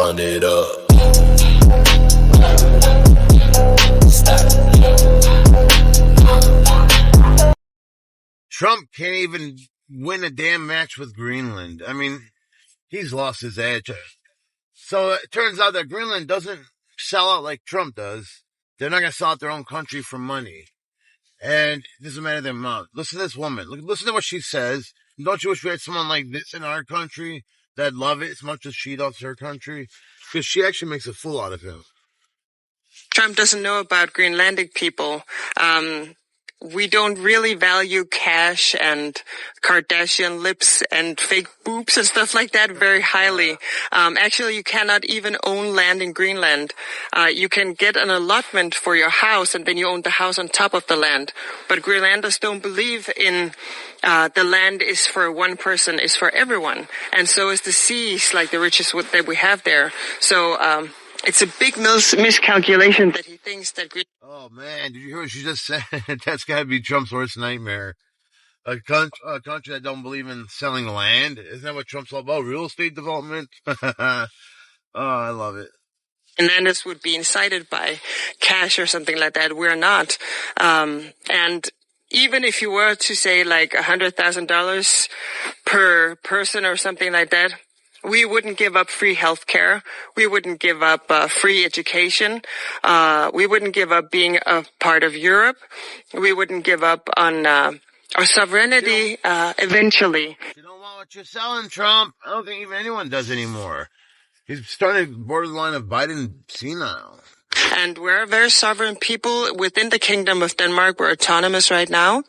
run it up. Trump can't even win a damn match with Greenland. I mean, he's lost his edge. So it turns out that Greenland doesn't sell out like Trump does. They're not going to sell out their own country for money. And it doesn't matter the amount. Listen to this woman. Listen to what she says. Don't you wish we had someone like this in our country that'd love it as much as she loves her country? Because she actually makes a fool out of him. Trump doesn't know about Greenlandic people. We don't really value cash and Kardashian lips and fake boobs and stuff like that very highly. Actually, you cannot even own land in Greenland. You can get an allotment for your house and then you own the house on top of the land. But Greenlanders don't believe in the land is for one person, is for everyone. And so is the seas, like the riches that we have there. So, it's a big miscalculation that he thinks that Oh man, did you hear what she just said? That's gotta be Trump's worst nightmare. A country that don't believe in selling land. Isn't that what Trump's all about? Real estate development? Oh, I love it. Greenlanders would be incited by cash or something like that. We're not. And even if you were to say like $100,000 per person or something like that, we wouldn't give up free healthcare. We wouldn't give up free education. We wouldn't give up being a part of Europe. We wouldn't give up on our sovereignty eventually. You don't want what you're selling, Trump. I don't think even anyone does anymore. He's starting to borderline of Biden senile. And we're a very sovereign people within the Kingdom of Denmark. We're autonomous right now.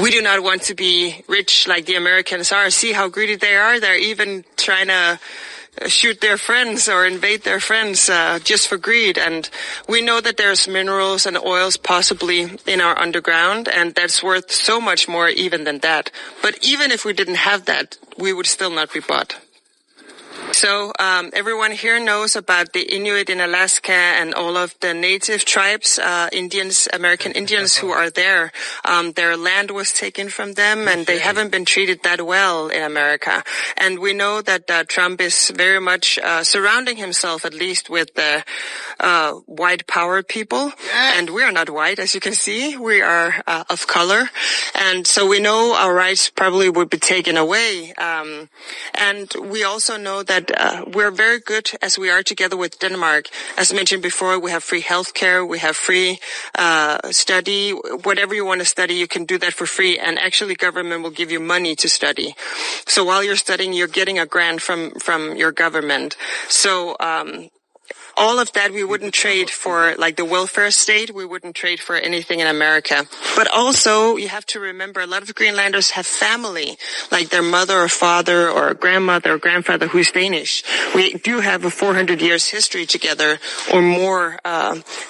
We do not want to be rich like the Americans are. See how greedy they are. They're even trying to shoot their friends or invade their friends just for greed. And we know that there's minerals and oils possibly in our underground, and that's worth so much more even than that. But even if we didn't have that, we would still not be bought. So everyone here knows about the Inuit in Alaska and all of the native tribes, Indians, American Indians who are there. Their land was taken from them and they haven't been treated that well in America. And we know that Trump is very much surrounding himself, at least with the white power people. And we are not white, as you can see. We are of color. And so we know our rights probably would be taken away. And we also know that we're very good as we are together with Denmark. As mentioned before, we have free healthcare, we have free study. Whatever you want to study, you can do that for free. And actually, government will give you money to study. So while you're studying, you're getting a grant from your government. So all of that we wouldn't trade for, like the welfare state. We wouldn't trade for anything in America. But also, you have to remember, a lot of Greenlanders have family, like their mother or father or grandmother or grandfather who's Danish. We do have a 400 years history together or more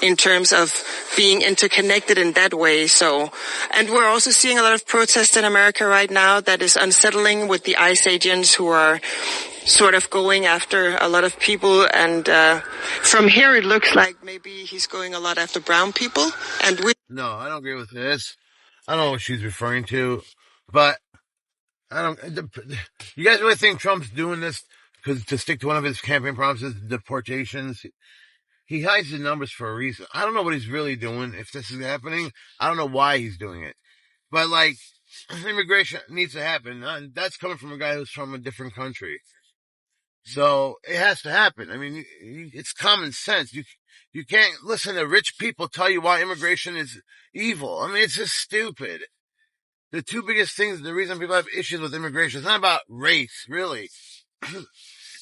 in terms of being interconnected in that way. So, and we're also seeing a lot of protests in America right now that is unsettling with the ICE agents who are sort of going after a lot of people, and from here it looks like maybe he's going a lot after brown people. And No, I don't agree with this. I don't know what she's referring to, but I don't. You guys really think Trump's doing this because to stick to one of his campaign promises, deportations? He hides the numbers for a reason. I don't know what he's really doing. If this is happening, I don't know why he's doing it. But like, immigration needs to happen. That's coming from a guy who's from a different country. So it has to happen. I mean, it's common sense. You can't listen to rich people tell you why immigration is evil. I mean, it's just stupid. The two biggest things, the reason people have issues with immigration, it's not about race, really.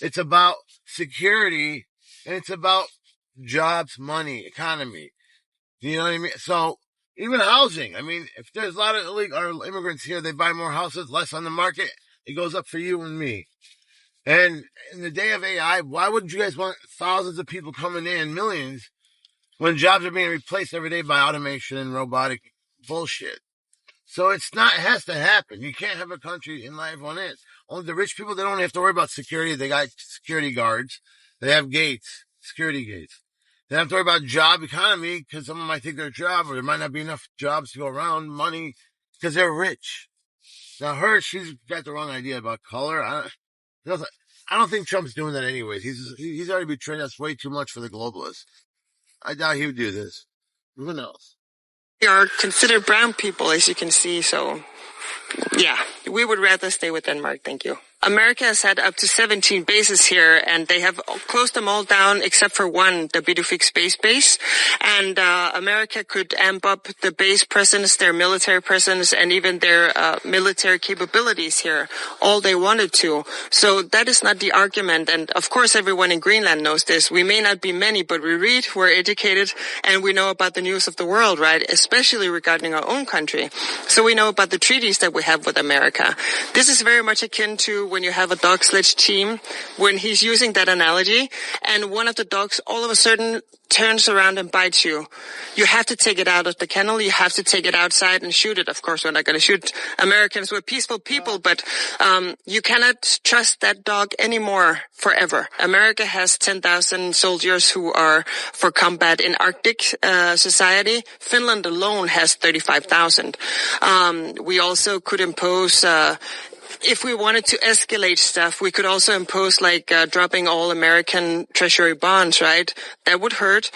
It's about security and it's about jobs, money, economy. You know what I mean? So even housing. I mean, if there's a lot of illegal or immigrants here, they buy more houses, less on the market. It goes up for you and me. And in the day of AI, why would you guys want thousands of people coming in, millions, when jobs are being replaced every day by automation and robotic bullshit? So it has to happen. You can't have a country in life on it. Only the rich people, they don't have to worry about security. They got security guards. They have gates, security gates. They don't have to worry about job economy because someone might take their job or there might not be enough jobs to go around, money, because they're rich. Now she's got the wrong idea about color. I don't think Trump's doing that anyways. He's already betrayed us way too much for the globalists. I doubt he would do this. Who knows? We are considered brown people, as you can see, so yeah, we would rather stay with Denmark. Thank you. America has had up to 17 bases here, and they have closed them all down except for one, the Bidufik Space Base. And America could amp up the base presence, their military presence, and even their military capabilities here all they wanted to. So that is not the argument. And of course, everyone in Greenland knows this. We may not be many, but we read, we're educated, and we know about the news of the world, right? Especially regarding our own country. So we know about the treaties that we have with America. This is very much akin to when you have a dog sledge team, when he's using that analogy, and one of the dogs all of a sudden turns around and bites you. You have to take it out of the kennel. You have to take it outside and shoot it. Of course, we're not going to shoot Americans. We're peaceful people, but you cannot trust that dog anymore forever. America has 10,000 soldiers who are for combat in Arctic society. Finland alone has 35,000. We also could impose if we wanted to escalate stuff, we could also impose dropping all American treasury bonds, right? That would hurt.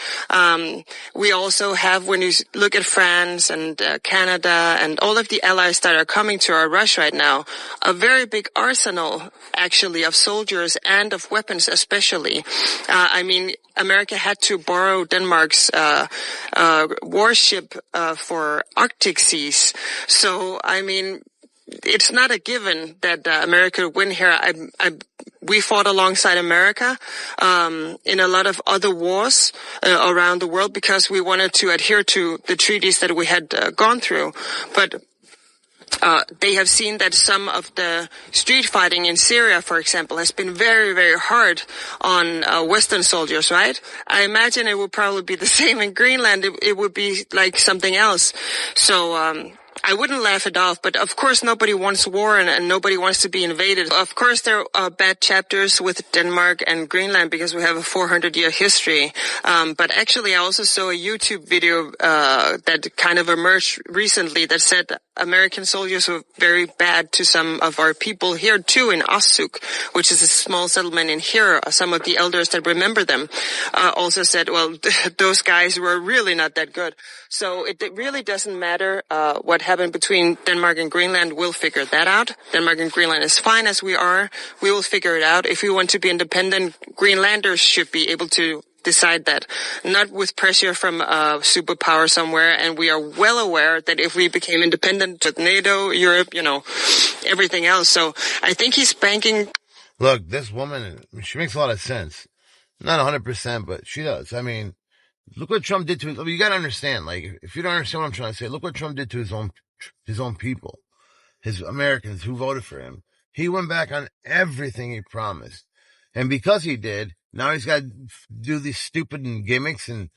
We also have, when you look at France and Canada and all of the allies that are coming to our rush right now, a very big arsenal actually of soldiers and of weapons especially. America had to borrow Denmark's warship for Arctic seas. So, it's not a given that America would win here. We fought alongside America in a lot of other wars around the world because we wanted to adhere to the treaties that we had gone through. But they have seen that some of the street fighting in Syria, for example, has been very, very hard on Western soldiers, right? I imagine it would probably be the same in Greenland. It would be like something else. So, I wouldn't laugh it off, but of course nobody wants war and nobody wants to be invaded. Of course there are bad chapters with Denmark and Greenland because we have a 400-year history. But actually I also saw a YouTube video that kind of emerged recently that said American soldiers were very bad to some of our people here too in Osuk, which is a small settlement in here. Some of the elders that remember them also said, well, those guys were really not that good. So it really doesn't matter what happened between Denmark and Greenland. We'll figure that out. Denmark and Greenland is fine as we are. We will figure it out. If we want to be independent, Greenlanders should be able to decide that, not with pressure from a superpower somewhere. And we are well aware that if we became independent with NATO, Europe, everything else. So I think he's banking. Look, this woman, she makes a lot of sense. Not 100%, but she does. Look what Trump did to his, you gotta understand, if you don't understand what I'm trying to say, look what Trump did to his own people, his Americans who voted for him. He went back on everything he promised. And because he did, now he's got to do these stupid gimmicks and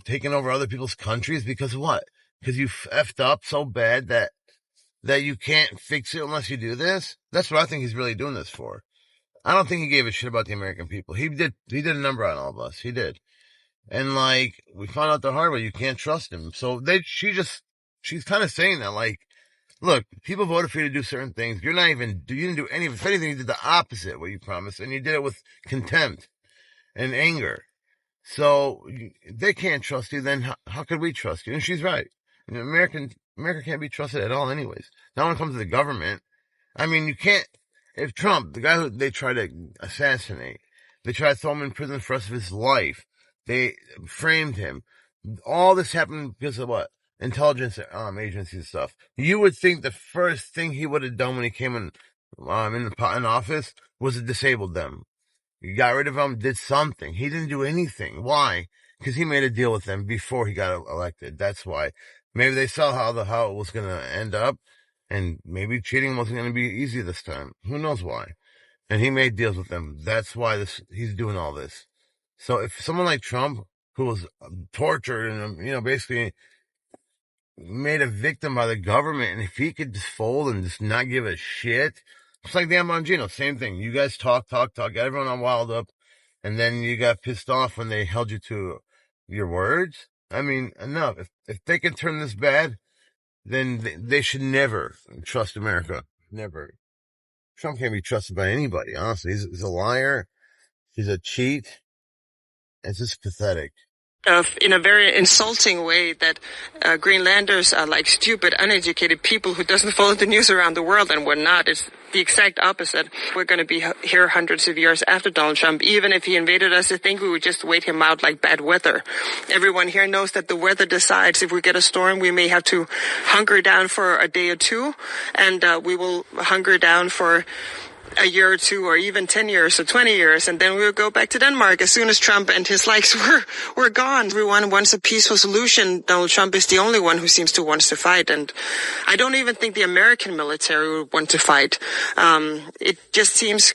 taking over other people's countries because of what? Because you effed up so bad that you can't fix it unless you do this? That's what I think he's really doing this for. I don't think he gave a shit about the American people. He did a number on all of us. He did. And we found out the hard way, you can't trust him. So she's kind of saying that, look, people voted for you to do certain things. You didn't do any of it. If anything, you did the opposite of what you promised, and you did it with contempt and anger. So they can't trust you, then how could we trust you? And she's right. America can't be trusted at all anyways. Now when it comes to the government, you can't, if Trump, the guy who they try to assassinate, they try to throw him in prison for the rest of his life, they framed him. All this happened because of what? Intelligence agency and stuff. You would think the first thing he would have done when he came in office was to disable them. He got rid of them, did something. He didn't do anything. Why? Because he made a deal with them before he got elected. That's why. Maybe they saw how it was going to end up, and maybe cheating wasn't going to be easy this time. Who knows why? And he made deals with them. That's why he's doing all this. So if someone like Trump, who was tortured and, basically made a victim by the government, and if he could just fold and just not give a shit, it's like Dan Bongino, same thing. You guys talk, got everyone on wild up, and then you got pissed off when they held you to your words. Enough. If they can turn this bad, then they should never trust America. Never. Trump can't be trusted by anybody, honestly. He's a liar. He's a cheat. It's just pathetic. In a very insulting way that Greenlanders are like stupid, uneducated people who doesn't follow the news around the world, and we're not. It's the exact opposite. We're going to be here hundreds of years after Donald Trump. Even if he invaded us, I think we would just wait him out like bad weather. Everyone here knows that the weather decides. If we get a storm, we may have to hunker down for a day or two, and we will hunker down for a year or two, or even 10 years or 20 years, and then we'll go back to Denmark as soon as Trump and his likes were gone. Everyone wants a peaceful solution. Donald Trump is the only one who seems to want to fight, and I don't even think the American military would want to fight. It just seems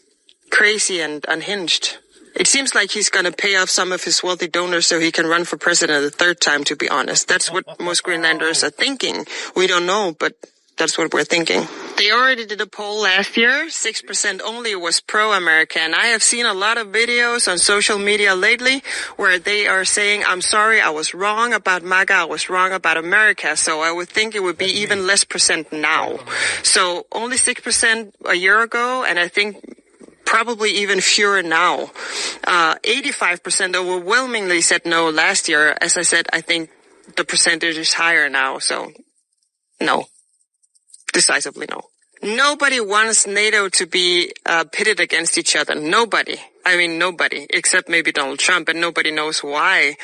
crazy and unhinged. It seems like he's going to pay off some of his wealthy donors so he can run for president a third time, to be honest. That's what most Greenlanders are thinking. We don't know, but that's what we're thinking. They already did a poll last year. 6% only was pro-America. And I have seen a lot of videos on social media lately where they are saying, I'm sorry, I was wrong about MAGA, I was wrong about America. So I would think it would be even less percent now. So only 6% a year ago, and I think probably even fewer now. 85% overwhelmingly said no last year. As I said, I think the percentage is higher now. So no. Decisively no. Nobody wants NATO to be pitted against each other. Nobody. I mean, nobody, except maybe Donald Trump, and nobody knows why.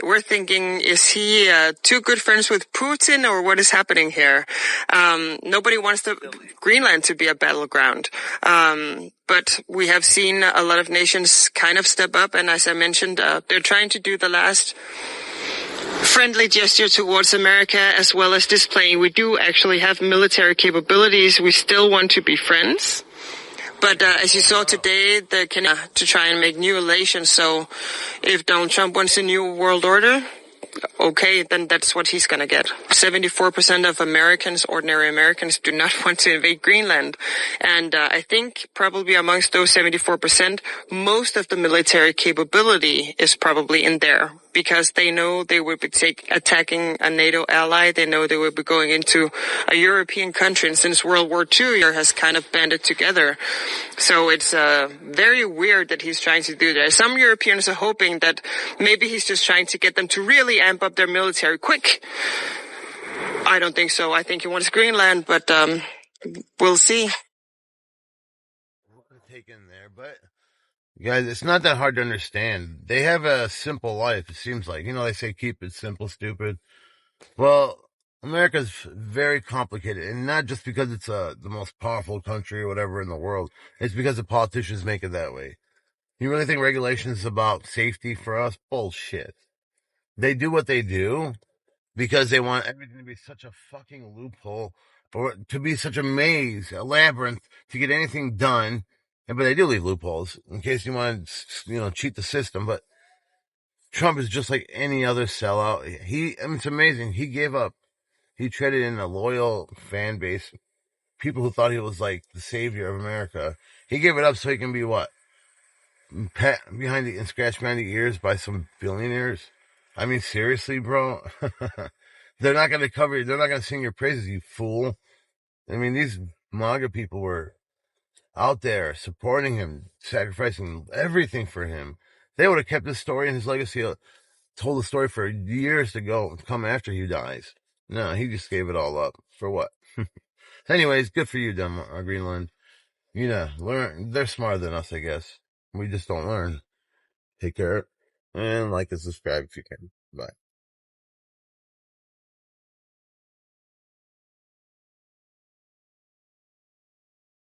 We're thinking, is he too good friends with Putin, or what is happening here? Nobody wants Greenland to be a battleground. But we have seen a lot of nations kind of step up, and as I mentioned, they're trying to do the last friendly gesture towards America, as well as displaying we do actually have military capabilities. We still want to be friends. But as you saw today, they're to try and make new relations. So if Donald Trump wants a new world order, okay, then that's what he's going to get. 74% of Americans, ordinary Americans, do not want to invade Greenland. And I think probably amongst those 74%, most of the military capability is probably in there, because they know they would be attacking a NATO ally. They know they would be going into a European country. And since World War II has kind of banded together. So it's very weird that he's trying to do that. Some Europeans are hoping that maybe he's just trying to get them to really amp up their military quick. I don't think so. I think he wants Greenland, but we'll see. Take in there, but guys, it's not that hard to understand. They have a simple life, it seems like. You know, they say keep it simple, stupid. Well, America's very complicated, and not just because it's the most powerful country or whatever in the world. It's because the politicians make it that way. You really think regulation is about safety for us? Bullshit. They do what they do because they want everything to be such a fucking loophole, or to be such a maze, a labyrinth, to get anything done. But they do leave loopholes in case you want to, cheat the system. But Trump is just like any other sellout. It's amazing. He gave up. He traded in a loyal fan base, people who thought he was like the savior of America. He gave it up so he can be what? Pat behind and scratched behind the ears by some billionaires. I mean, seriously, bro. They're not going to cover you. They're not going to sing your praises, you fool. I mean, these MAGA people were out there supporting him, sacrificing everything for him. They would have kept his story and his legacy, told the story for years to come after he dies. No, he just gave it all up. For what? Anyways, good for you, Greenland. Learn. They're smarter than us, I guess. We just don't learn. Take care. And like and subscribe if you can. Bye.